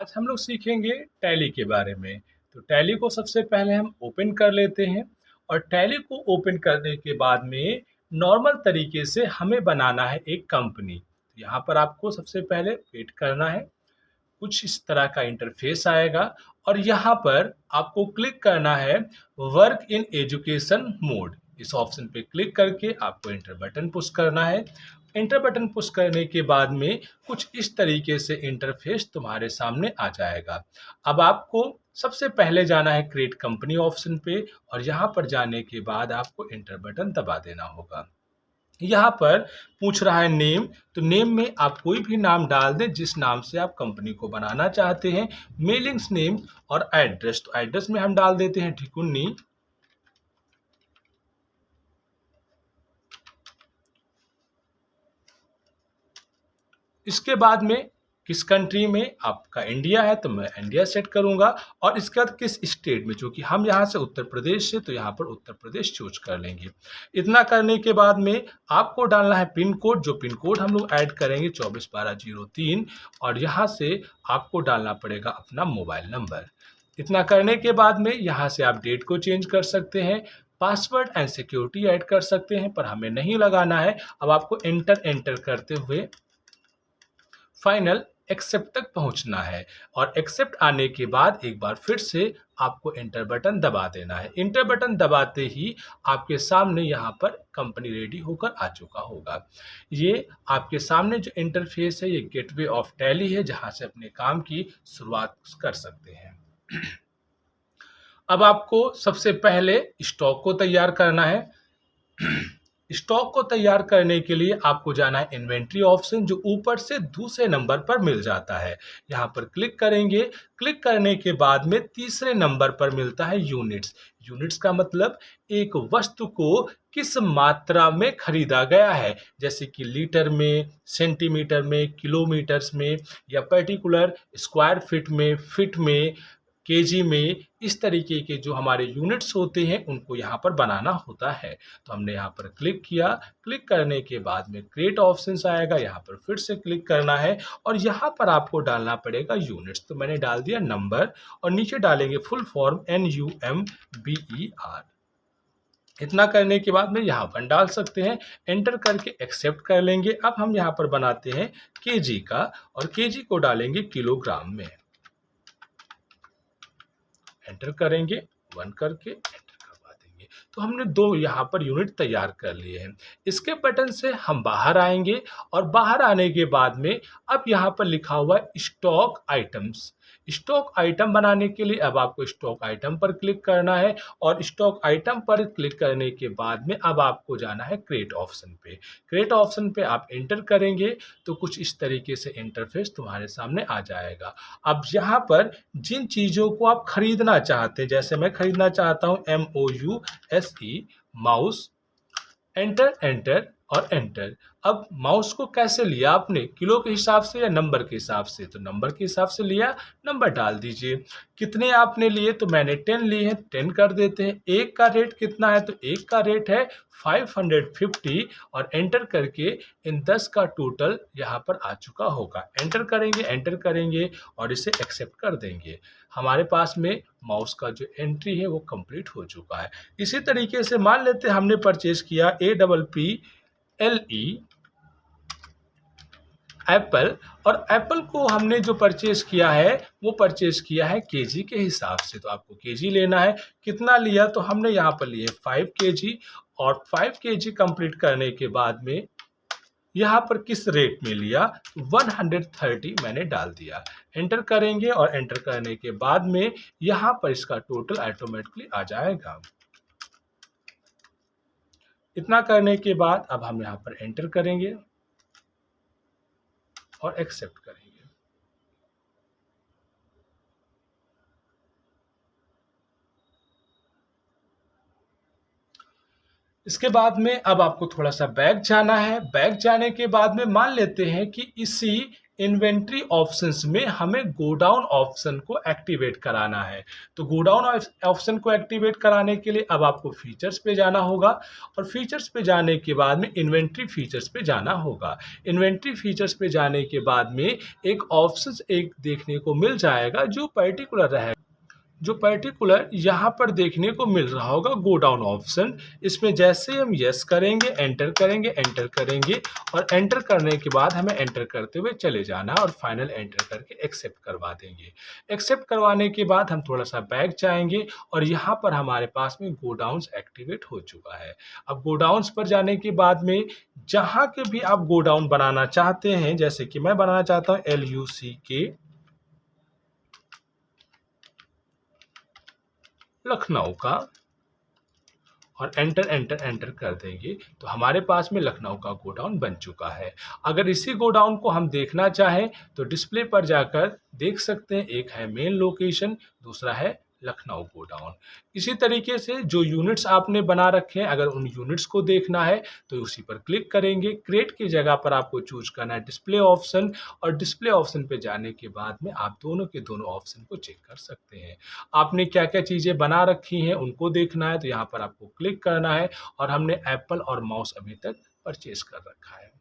आज हम लोग सीखेंगे टैली के बारे में। तो टैली को सबसे पहले हम ओपन कर लेते हैं और टैली को ओपन करने के बाद में नॉर्मल तरीके से हमें बनाना है एक कंपनी। तो यहाँ पर आपको सबसे पहले वेट करना है, कुछ इस तरह का इंटरफेस आएगा और यहाँ पर आपको क्लिक करना है वर्क इन एजुकेशन मोड। इस ऑप्शन पे क्लिक करके आपको एंटर बटन पुश करना है। एंटर बटन पुश करने के बाद में कुछ इस तरीके से इंटरफेस तुम्हारे सामने आ जाएगा। अब आपको सबसे पहले जाना है क्रिएट कंपनी ऑप्शन पे और यहाँ पर जाने के बाद आपको एंटर बटन दबा देना होगा। यहाँ पर पूछ रहा है नेम, तो नेम में आप कोई भी नाम डाल दें जिस नाम से आप कंपनी को बनाना चाहते हैं। मेलिंग्स नेम और एड्रेस, तो एड्रेस में हम डाल देते हैं ठिकुन्नी। इसके बाद में किस कंट्री में, आपका इंडिया है तो मैं इंडिया सेट करूंगा और इसके बाद किस स्टेट में, चूंकि हम यहाँ से उत्तर प्रदेश से तो यहाँ पर उत्तर प्रदेश चूज कर लेंगे। इतना करने के बाद में आपको डालना है पिन कोड, जो पिन कोड हम लोग ऐड करेंगे 241203 और यहाँ से आपको डालना पड़ेगा अपना मोबाइल नंबर। इतना करने के बाद में यहाँ से आप डेट को चेंज कर सकते हैं, पासवर्ड एंड सिक्योरिटी ऐड कर सकते हैं, पर हमें नहीं लगाना है। अब आपको एंटर करते हुए फाइनल एक्सेप्ट तक पहुंचना है और एक्सेप्ट आने के बाद एक बार फिर से आपको एंटर बटन दबा देना है। एंटर बटन दबाते ही आपके सामने यहाँ पर कंपनी रेडी होकर आ चुका होगा। ये आपके सामने जो इंटरफेस है ये गेटवे ऑफ टैली है, जहां से अपने काम की शुरुआत कर सकते हैं। अब आपको सबसे पहले स्टॉक को तैयार करना है। स्टॉक को तैयार करने के लिए आपको जाना है इन्वेंट्री ऑप्शन, जो ऊपर से दूसरे नंबर पर मिल जाता है। यहाँ पर क्लिक करेंगे। क्लिक करने के बाद में तीसरे नंबर पर मिलता है यूनिट्स। यूनिट्स का मतलब एक वस्तु को किस मात्रा में खरीदा गया है, जैसे कि लीटर में, सेंटीमीटर में, किलोमीटर्स में या पर्टिकुलर स्क्वायर फीट में, केजी में। इस तरीके के जो हमारे यूनिट्स होते हैं उनको यहाँ पर बनाना होता है। तो हमने यहाँ पर क्लिक किया। क्लिक करने के बाद में क्रिएट ऑप्शंस आएगा, यहाँ पर फिर से क्लिक करना है और यहाँ पर आपको डालना पड़ेगा यूनिट्स। तो मैंने डाल दिया नंबर और नीचे डालेंगे फुल फॉर्म NUMBER। इतना करने के बाद में यहाँ पर डाल सकते हैं, एंटर करके एक्सेप्ट कर लेंगे। अब हम यहाँ पर बनाते हैं केजी का और केजी को डालेंगे किलोग्राम में। एंटर करेंगे, 1 करके एंटर करवा देंगे। तो हमने 2 यहाँ पर यूनिट तैयार कर लिए हैं। इसके बटन से हम बाहर आएंगे और बाहर आने के बाद में अब यहाँ पर लिखा हुआ है स्टॉक आइटम्स। स्टॉक आइटम बनाने के लिए अब आपको स्टॉक आइटम पर क्लिक करना है और स्टॉक आइटम पर क्लिक करने के बाद में अब आपको जाना है क्रिएट ऑप्शन पे। क्रिएट ऑप्शन पे आप एंटर करेंगे तो कुछ इस तरीके से इंटरफेस तुम्हारे सामने आ जाएगा। अब यहाँ पर जिन चीज़ों को आप खरीदना चाहते हैं, जैसे मैं खरीदना चाहता हूँ MOUSE माउस, एंटर और एंटर। अब माउस को कैसे लिया आपने, किलो के हिसाब से या नंबर के हिसाब से, तो नंबर के हिसाब से लिया, नंबर डाल दीजिए। कितने आपने लिए, तो मैंने 10 लिए हैं, 10 कर देते हैं। एक का रेट कितना है, तो एक का रेट है 550 और एंटर करके इन 10 का टोटल यहाँ पर आ चुका होगा। एंटर करेंगे और इसे एक्सेप्ट कर देंगे। हमारे पास में माउस का जो एंट्री है वो कंप्लीट हो चुका है। इसी तरीके से मान लेते हैं हमने परचेज किया APPLE एप्पल, और एप्पल को हमने जो परचेज किया है वो परचेज किया है केजी के हिसाब से। तो आपको केजी लेना है, कितना लिया, तो हमने यहाँ पर लिए 5 केजी और 5 केजी कंप्लीट करने के बाद में यहाँ पर किस रेट में लिया, 130 मैंने डाल दिया। एंटर करेंगे और एंटर करने के बाद में यहाँ पर इसका टोटल ऑटोमेटिकली आ जाएगा। इतना करने के बाद अब हम यहाँ पर एंटर करेंगे और एक्सेप्ट करेंगे। इसके बाद में अब आपको थोड़ा सा बैक जाना है। बैक जाने के बाद में मान लेते हैं कि इसी इन्वेंट्री ऑप्शंस में हमें गो डाउन ऑप्शन को एक्टिवेट कराना है। तो गो डाउन ऑप्शन को एक्टिवेट कराने के लिए अब आपको फीचर्स पे जाना होगा और फीचर्स पे जाने के बाद में इन्वेंट्री फीचर्स पे जाना होगा। इन्वेंट्री फीचर्स पे जाने के बाद में एक ऑप्शंस एक देखने को मिल जाएगा जो पर्टिकुलर रहेगा, जो पर्टिकुलर यहाँ पर देखने को मिल रहा होगा गो डाउन ऑप्शन। इसमें जैसे हम यस करेंगे, एंटर करेंगे और एंटर करने के बाद हमें एंटर करते हुए चले जाना और फाइनल एंटर करके एक्सेप्ट करवा देंगे। एक्सेप्ट करवाने के बाद हम थोड़ा सा बैक जाएंगे और यहाँ पर हमारे पास में गो डाउन्स एक्टिवेट हो चुका है। अब गो डाउन्स पर जाने के बाद में जहाँ के भी आप गो डाउन बनाना चाहते हैं, जैसे कि मैं बनाना चाहता हूँ LUCK लखनऊ का और एंटर कर देंगे तो हमारे पास में लखनऊ का गोडाउन बन चुका है। अगर इसी गोडाउन को हम देखना चाहें तो डिस्प्ले पर जाकर देख सकते हैं, एक है मेन लोकेशन, दूसरा है लखनऊ गोडाउन। इसी तरीके से जो यूनिट्स आपने बना रखे हैं, अगर उन यूनिट्स को देखना है तो उसी पर क्लिक करेंगे। क्रिएट की जगह पर आपको चूज करना है डिस्प्ले ऑप्शन और डिस्प्ले ऑप्शन पे जाने के बाद में आप दोनों के दोनों ऑप्शन को चेक कर सकते हैं। आपने क्या क्या चीज़ें बना रखी हैं उनको देखना है तो यहाँ पर आपको क्लिक करना है और हमने एप्पल और माउस अभी तक परचेज कर रखा है।